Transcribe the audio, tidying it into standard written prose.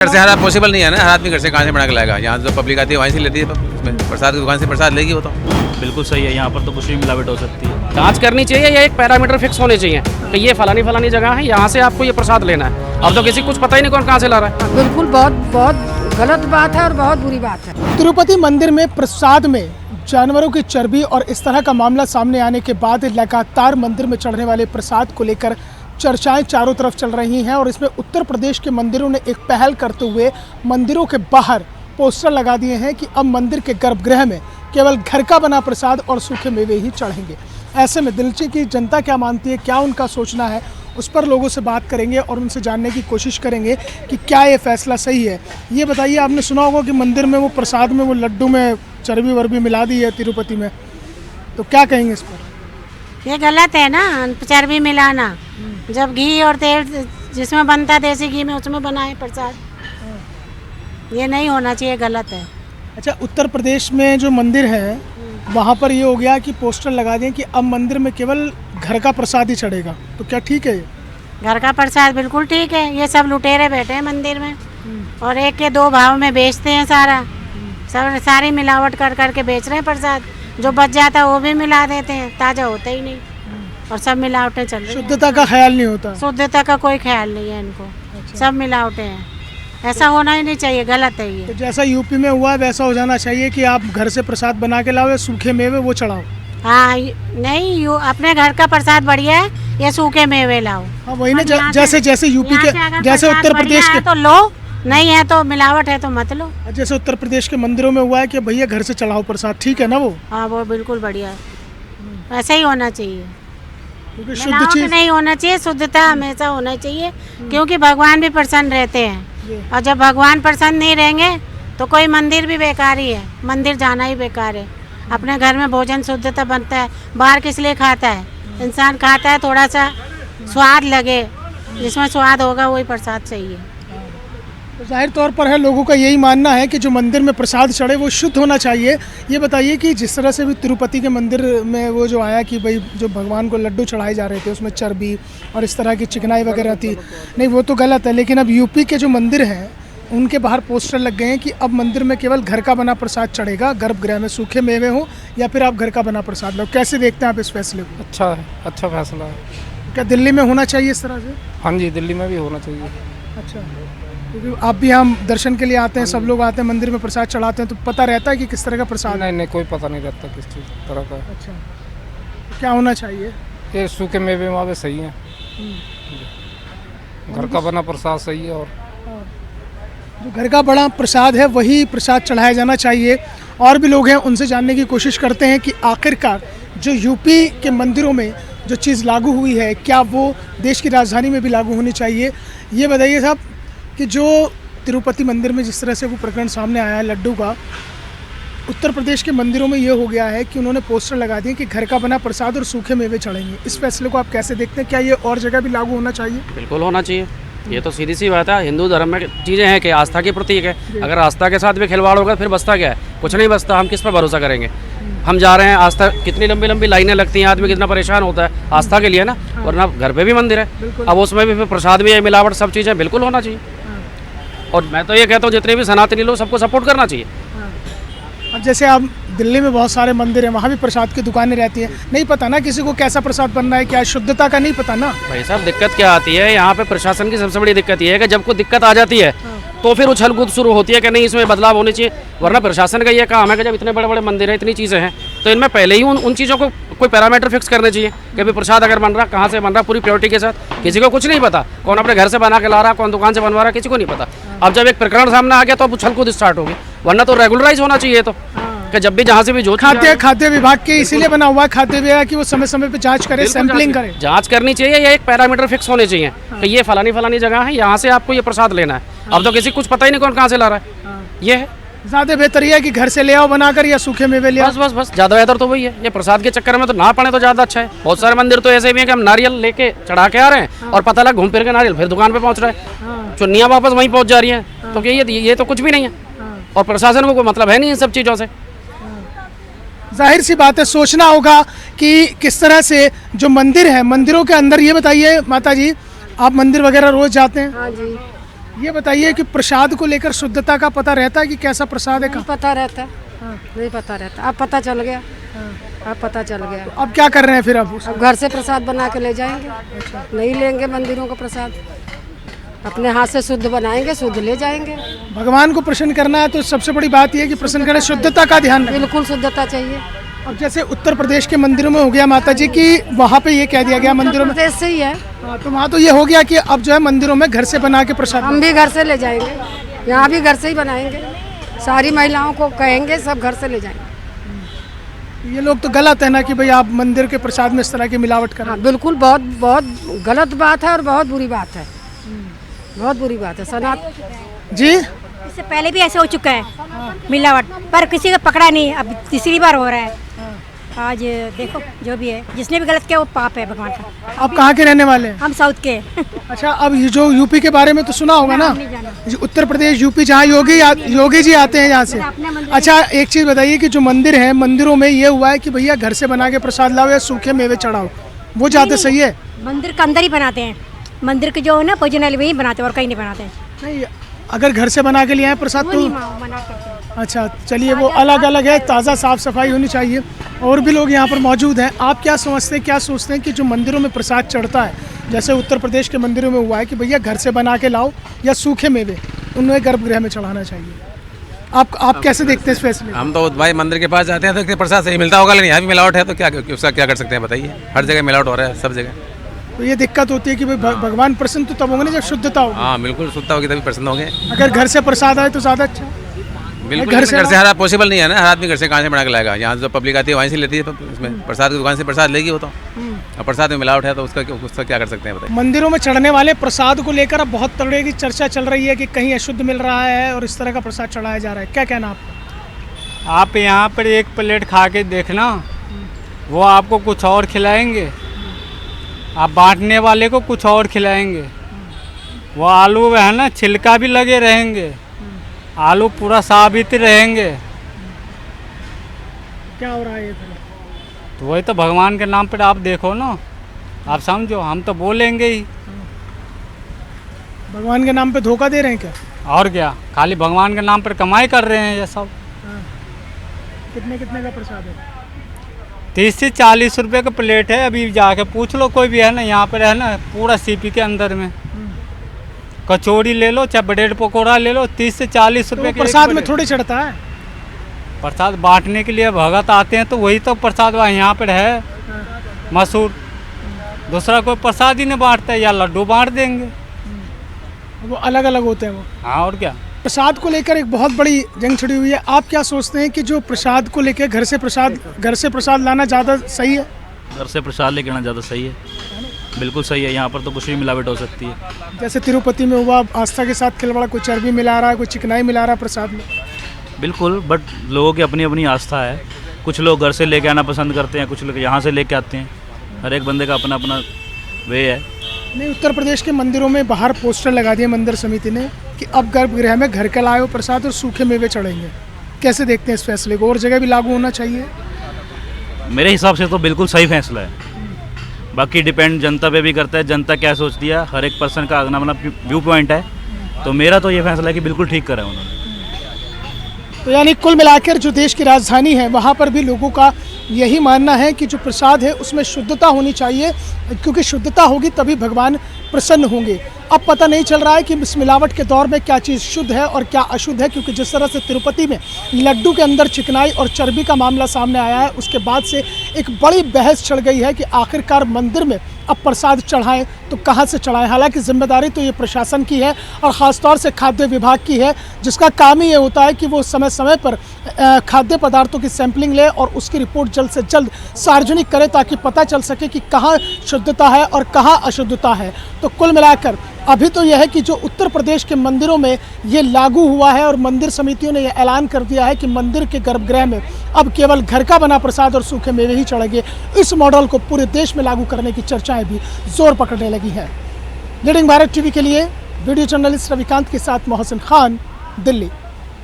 घर से हर पॉसिबल नहीं है ना, हर आदमी घर से कहाँ से बना के लाएगा। यहाँ तो पब्लिक आती है वहीं से लेती है, प्रसाद की दुकान से प्रसाद लेगी वो तो। बिल्कुल सही है, यहाँ पर तो कुछ भी मिलावट हो सकती है। जांच करनी चाहिए या एक पैरामीटर फिक्स होने चाहिए कि ये फलानी जगह है, यहाँ से आपको ये प्रसाद लेना है। अब तो किसी कुछ पता ही नहीं कौन कहाँ से ला रहा है। बिल्कुल बहुत गलत बात है और बहुत बुरी बात है। तिरुपति मंदिर में प्रसाद में जानवरों की चर्बी और इस तरह का मामला सामने आने के बाद लगातार मंदिर में चढ़ने वाले प्रसाद को लेकर चर्चाएं चारों तरफ चल रही हैं और इसमें उत्तर प्रदेश के मंदिरों ने एक पहल करते हुए मंदिरों के बाहर पोस्टर लगा दिए हैं कि अब मंदिर के गर्भगृह में केवल घर का बना प्रसाद और सूखे मेवे ही चढ़ेंगे। ऐसे में दिल्ली की जनता क्या मानती है, क्या उनका सोचना है, उस पर लोगों से बात करेंगे और उनसे जानने की कोशिश करेंगे कि क्या ये फैसला सही है। ये बताइए, आपने सुना होगा कि मंदिर में वो प्रसाद में वो लड्डू में चर्बी वर्बी मिला दी है तिरुपति में, तो क्या कहेंगे इस पर? ये गलत है ना, चर्बी मिलाना। जब घी और तेल जिसमें बनता है देसी घी में उसमें बनाए प्रसाद, ये नहीं होना चाहिए, गलत है। अच्छा, उत्तर प्रदेश में जो मंदिर है वहाँ पर ये हो गया कि पोस्टर लगा दें कि अब मंदिर में केवल घर का प्रसाद ही चढ़ेगा, तो क्या ठीक है ये? घर का प्रसाद बिल्कुल ठीक है। ये सब लुटेरे बैठे हैं मंदिर में और एक के दो भाव में बेचते हैं सारी मिलावट कर करके बेच रहे हैं प्रसाद। जो बच जाता है वो भी मिला देते हैं, ताज़ा होता ही नहीं और सब मिलावटें चल रही हैं। शुद्धता का ख्याल नहीं होता। शुद्धता का कोई ख्याल नहीं है इनको। अच्छा। सब मिलावटें हैं, ऐसा होना ही नहीं चाहिए, गलत है ये। तो जैसा यूपी में हुआ वैसा हो जाना चाहिए कि आप घर से प्रसाद बना के लाओ या सूखे मेवे वो चढ़ाओ। हाँ, नहीं अपने घर का प्रसाद बढ़िया है, ये सूखे मेवे लाओ। हाँ वही ना, जैसे यूपी के, जैसे उत्तर प्रदेश के, तो लो, नहीं है तो मिलावट है तो मत लो। जैसे उत्तर प्रदेश के मंदिरों में हुआ है कि भैया घर से चढ़ाओ प्रसाद, ठीक है ना वो? हाँ वो बिल्कुल बढ़िया है, ऐसा ही होना चाहिए। क्योंकि शुद्ध मिलावट चीज नहीं होना चाहिए, शुद्धता हमेशा होना चाहिए, क्योंकि भगवान भी प्रसन्न रहते हैं। और जब भगवान प्रसन्न नहीं रहेंगे तो कोई मंदिर भी बेकार ही है, मंदिर जाना ही बेकार है। अपने घर में भोजन शुद्धता बनता है, बाहर किस लिए खाता है? इंसान खाता है थोड़ा सा स्वाद लगे, जिसमें स्वाद होगा वही प्रसाद चाहिए। तो जाहिर तौर पर है, लोगों का यही मानना है कि जो मंदिर में प्रसाद चढ़े वो शुद्ध होना चाहिए। ये बताइए कि जिस तरह से भी तिरुपति के मंदिर में वो जो आया कि भाई जो भगवान को लड्डू चढ़ाए जा रहे थे उसमें चर्बी और इस तरह की चिकनाई वगैरह थी, नहीं वो तो गलत है। लेकिन अब यूपी के जो मंदिर हैं उनके बाहर पोस्टर लग गए हैं कि अब मंदिर में केवल घर का बना प्रसाद चढ़ेगा, गर्भगृह में सूखे मेवे हो या फिर आप घर का बना प्रसाद लो। कैसे देखते हैं आप इस फैसले को? अच्छा है, अच्छा फैसला है। क्या दिल्ली में होना चाहिए इस तरह से? हाँ जी, दिल्ली में भी होना चाहिए। अच्छा, क्योंकि आप भी हम दर्शन के लिए आते हैं, सब लोग आते हैं मंदिर में प्रसाद चढ़ाते हैं, तो पता रहता है कि किस तरह का प्रसाद है? नहीं, कोई पता नहीं रहता किस चीज़ तरह का। अच्छा, तो क्या होना चाहिए? ये सूखे मेवे वावे सही हैं, घर का बना प्रसाद सही है। और जो घर का बड़ा प्रसाद है वही प्रसाद चढ़ाया जाना चाहिए। और भी लोग हैं, उनसे जानने की कोशिश करते हैं कि आखिरकार जो यूपी के मंदिरों में जो चीज़ लागू हुई है क्या वो देश की राजधानी में भी लागू होनी चाहिए। ये बताइए साहब कि जो तिरुपति मंदिर में जिस तरह से वो प्रकरण सामने आया है लड्डू का, उत्तर प्रदेश के मंदिरों में ये हो गया है कि उन्होंने पोस्टर लगा दिए कि घर का बना प्रसाद और सूखे मेवे चढ़ेंगे। इस फैसले को आप कैसे देखते हैं? क्या ये और जगह भी लागू होना चाहिए? बिल्कुल होना चाहिए, ये तो सीधी सी बात है। हिंदू धर्म में चीज़ें हैं कि आस्था की प्रतीक है, अगर आस्था के साथ भी खिलवाड़ होगा फिर बचता क्या है? कुछ नहीं बचता। हम किस पर भरोसा करेंगे? हम जा रहे हैं, आस्था कितनी लंबी लंबी लाइनें लगती हैं, आदमी कितना परेशान होता है आस्था के लिए ना, वरना घर पे भी मंदिर है, अब उसमें भी फिर प्रसाद भी है, मिलावट सब चीज़ें, बिल्कुल होना चाहिए। और मैं तो ये कहता हूँ जितने भी सनातनी लोग सबको सपोर्ट करना चाहिए। अब जैसे आप दिल्ली में बहुत सारे मंदिर हैं, वहाँ भी प्रसाद की दुकानें रहती हैं, नहीं पता ना किसी को कैसा प्रसाद बनना है, क्या शुद्धता का नहीं पता ना। भाई साहब दिक्कत क्या आती है यहाँ पे, प्रशासन की सबसे बड़ी दिक्कत ये है कि जब कोई दिक्कत आ जाती है तो फिर उछल कूद शुरू होती है कि नहीं इसमें बदलाव होनी चाहिए। वरना प्रशासन का ये काम है कि जब इतने बड़े बड़े मंदिर हैं, इतनी चीज़ें हैं, तो इनमें पहले ही उन चीज़ों को कोई पैरामीटर फिक्स करने चाहिए कि भाई प्रसाद अगर बन रहा कहाँ से बन रहा, पूरी प्योरिटी के साथ। किसी को कुछ नहीं पता, कौन अपने घर से बना के ला रहा, कौन दुकान से बनवा रहा, किसी को नहीं पता। अब जब एक प्रकरण सामने आ गया तो अब उछल कूद स्टार्ट होगी, वरना तो रेगुलराइज होना चाहिए। तो कि जब भी जहाँ से भी जो खाद्य विभाग के इसीलिए बना हुआ है, खाद्य विभाग की वो समय समय पे जांच करे, सैंपलिंग करे, जांच करनी चाहिए या एक पैरामीटर फिक्स होने चाहिए कि ये फलानी जगह है, यहाँ से आपको ये प्रसाद लेना है। अब तो किसी कुछ पता ही नहीं कौन कहाँ से ला रहा है। ये है ज़्यादा बेहतर है कि घर से ले आओ बनाकर या सूखे मेवे ले आओ। बस ज़्यादा बेहतर तो वही है। ये प्रसाद के चक्कर में तो ना पड़े तो ज़्यादा अच्छा है। बहुत सारे मंदिर तो ऐसे भी हैं कि हम नारियल लेके चढ़ा के आ रहे हैं और पता लगा घूम फिर के नारियल फिर दुकान पे पहुंच रहा है, चुन्नियाँ वापस वहीं पहुंच जा रही हैं। तो ये तो कुछ भी नहीं है और प्रशासन को कोई मतलब है नहीं इन सब चीज़ों से। जाहिर सी बात है, सोचना होगा कि किस तरह से जो मंदिर है, मंदिरों के अंदर, ये बताइए माता जी, आप मंदिर वगैरह रोज जाते हैं? हाँ जी। ये बताइए कि प्रसाद को लेकर शुद्धता का पता रहता है कि कैसा प्रसाद है नहीं पता रहता, नहीं पता रहता। अब पता चल गया, अब पता चल गया। अब क्या कर रहे हैं फिर अब अब घर से प्रसाद बना के ले जाएंगे, नहीं लेंगे मंदिरों का प्रसाद, अपने हाथ से शुद्ध बनाएंगे, शुद्ध ले जाएंगे। भगवान को प्रसन्न करना है तो सबसे बड़ी बात यह है कि प्रसन्न करें, शुद्धता का ध्यान रखें। बिल्कुल शुद्धता चाहिए। अब जैसे उत्तर प्रदेश के मंदिरों में हो गया माता जी की, वहाँ पे ये कह दिया गया मंदिरों में, प्रदेश से ही है, तो वहाँ तो ये हो गया कि अब जो है मंदिरों में घर से बना के प्रसाद हम भी घर से ले जाएंगे, यहाँ भी घर से ही बनाएंगे, सारी महिलाओं को कहेंगे सब घर से ले जाएंगे। ये लोग तो गलत है ना कि भाई आप मंदिर के प्रसाद में इस तरह की मिलावट कर रहे हाँ बिल्कुल, बहुत बहुत गलत बात है और बहुत बुरी बात है, बहुत बुरी बात है। हैं। जी इससे पहले भी ऐसे हो चुका है मिलावट, पर किसी को पकड़ा नहीं, अब तीसरी बार हो रहा है। आज देखो जो भी है, जिसने भी गलत किया वो पाप है भगवान का। आप कहाँ के रहने वाले हैं? हम साउथ के। अच्छा, अब ये जो यूपी के बारे में तो सुना होगा ना, ये उत्तर प्रदेश यूपी जहाँ योगी जी आते हैं यहाँ से। अच्छा, एक चीज़ बताइए कि जो मंदिर है, मंदिरों में ये हुआ है कि भैया घर से बना के प्रसाद लाओ या सूखे मेवे चढ़ाओ, वो ज़्यादा सही है? मंदिर के अंदर ही बनाते हैं, मंदिर के जो है ना भोजनालय वही बनाते हैं और कहीं नहीं बनाते हैं। नहीं, अगर घर से बना के लिए आए प्रसाद वो तो नहीं मना करते हैं। अच्छा चलिए, वो अलग अलग है, ताज़ा साफ सफाई होनी चाहिए। और भी लोग यहाँ पर मौजूद हैं। आप क्या समझते हैं, क्या सोचते हैं कि जो मंदिरों में प्रसाद चढ़ता है, जैसे उत्तर प्रदेश के मंदिरों में हुआ है कि भैया घर से बना के लाओ या सूखे मेवे उन्हें गर्भगृह में चढ़ाना चाहिए, आप कैसे देखते हैं इस फैसले? हम तो भाई मंदिर के पास जाते हैं तो प्रसाद सही मिलता होगा, लेकिन यहाँ भी मिलावट है तो क्या उसका क्या कर सकते हैं बताइए। हर जगह मिलावट हो रहा है, सब जगह। तो ये दिक्कत होती है कि भाई भगवान प्रसन्न तो तब होंगे ना जब शुद्धता होगी। हाँ बिल्कुल, शुद्धता होगी तभी प्रसन्न होंगे। अगर घर से प्रसाद आए तो ज़्यादा अच्छा। बिल्कुल, घर से हर पॉसिबल नहीं है ना, हर आदमी घर से कहाँ से बना के लाएगा। यहाँ जो पब्लिक आती है वहीं से लेती है, तो उसमें प्रसाद की दुकान से प्रसाद लेगी वो तो। और प्रसाद में मिलावट है तो उसका क्या कर सकते हैं बताइए। मंदिरों में चढ़ने वाले प्रसाद को लेकर अब बहुत तरह की चर्चा चल रही है कि कहीं अशुद्ध मिल रहा है और इस तरह का प्रसाद चढ़ाया जा रहा है, क्या कहना आपका? आप यहाँ पर एक प्लेट खा के देखना, वो आपको कुछ और खिलाएंगे, आप बांटने वाले को कुछ और खिलाएंगे। वो आलू है ना, छिलका भी लगे रहेंगे, आलू पूरा साबित रहेंगे। क्या हो रहा है ये? तो वही तो भगवान के नाम पर आप देखो ना, आप समझो, हम तो बोलेंगे ही। भगवान के नाम पे धोखा दे रहे हैं क्या? और क्या, खाली भगवान के नाम पर कमाई कर रहे हैं ये सब। कितने कितने का प्रसाद है? 30 से 40 रुपए का प्लेट है। अभी जाके पूछ लो, कोई भी है ना यहाँ पर है ना, पूरा सीपी के अंदर में कचौड़ी ले लो चाहे ब्रेड पकौड़ा ले लो, 30 से 40 रुपए। तो प्रसाद में थोड़ी चढ़ता है, प्रसाद बांटने के लिए भगत आते हैं तो वही तो प्रसाद यहाँ पर है मशहूर। दूसरा कोई प्रसाद ही नहीं बांटता है, या लड्डू बांट देंगे, वो अलग अलग होते हैं वो। हाँ और क्या। प्रसाद को लेकर एक बहुत बड़ी जंग छिड़ी हुई है। आप क्या सोचते हैं कि जो प्रसाद को लेकर घर से प्रसाद लाना ज़्यादा सही है? घर से प्रसाद लेके आना ज़्यादा सही है, बिल्कुल सही है। यहाँ पर तो कुछ भी मिलावट हो सकती है। जैसे तिरुपति में हुआ, आस्था के साथ खिलवाड़ा, कोई चर्बी मिला रहा है, कोई चिकनाई मिला रहा है प्रसाद में। बिल्कुल, बट लोगों की अपनी अपनी आस्था है। कुछ लोग घर से लेके आना पसंद करते हैं, कुछ लोग यहाँ से लेके आते हैं। हर एक बंदे का अपना अपना वे है। नहीं, उत्तर प्रदेश के मंदिरों में बाहर पोस्टर लगा दिए मंदिर समिति ने कि अब गर्भगृह में घर का लाए प्रसाद और सूखे मेवे चढ़ेंगे। कैसे देखते हैं इस फैसले को? और जगह भी लागू होना चाहिए? मेरे हिसाब से तो बिल्कुल सही फैसला है। बाकी डिपेंड जनता पे भी करता है, जनता क्या सोचती है। हर एक पर्सन का अपना अपना व्यू पॉइंट है। तो मेरा तो ये फैसला है कि बिल्कुल ठीक करा उन्होंने। तो यानी कुल मिलाकर जो देश की राजधानी है वहाँ पर भी लोगों का यही मानना है कि जो प्रसाद है उसमें शुद्धता होनी चाहिए, क्योंकि शुद्धता होगी तभी भगवान प्रसन्न होंगे। अब पता नहीं चल रहा है कि इस मिलावट के दौर में क्या चीज़ शुद्ध है और क्या अशुद्ध है, क्योंकि जिस तरह से तिरुपति में लड्डू के अंदर चिकनाई और चर्बी का मामला सामने आया है, उसके बाद से एक बड़ी बहस छिड़ गई है कि आखिरकार मंदिर में अब प्रसाद चढ़ाएं तो कहाँ से चढ़ाएं। हालांकि जिम्मेदारी तो ये प्रशासन की है और ख़ासतौर से खाद्य विभाग की है, जिसका काम ही ये होता है कि वो समय समय पर खाद्य पदार्थों की सैंपलिंग ले और उसकी रिपोर्ट जल्द से जल्द सार्वजनिक करे, ताकि पता चल सके कि कहाँ शुद्धता है और कहाँ अशुद्धता है। तो कुल मिलाकर अभी तो यह है कि जो उत्तर प्रदेश के मंदिरों में ये लागू हुआ है और मंदिर समितियों ने यह ऐलान कर दिया है कि मंदिर के गर्भगृह में अब केवल घर का बना प्रसाद और सूखे मेवे ही चढ़ेंगे। इस मॉडल को पूरे देश में लागू करने की चर्चाएं भी जोर पकड़ने लगी हैं। लीडिंग भारत टीवी के लिए वीडियो जर्नलिस्ट रविकांत के साथ मोहसिन खान, दिल्ली।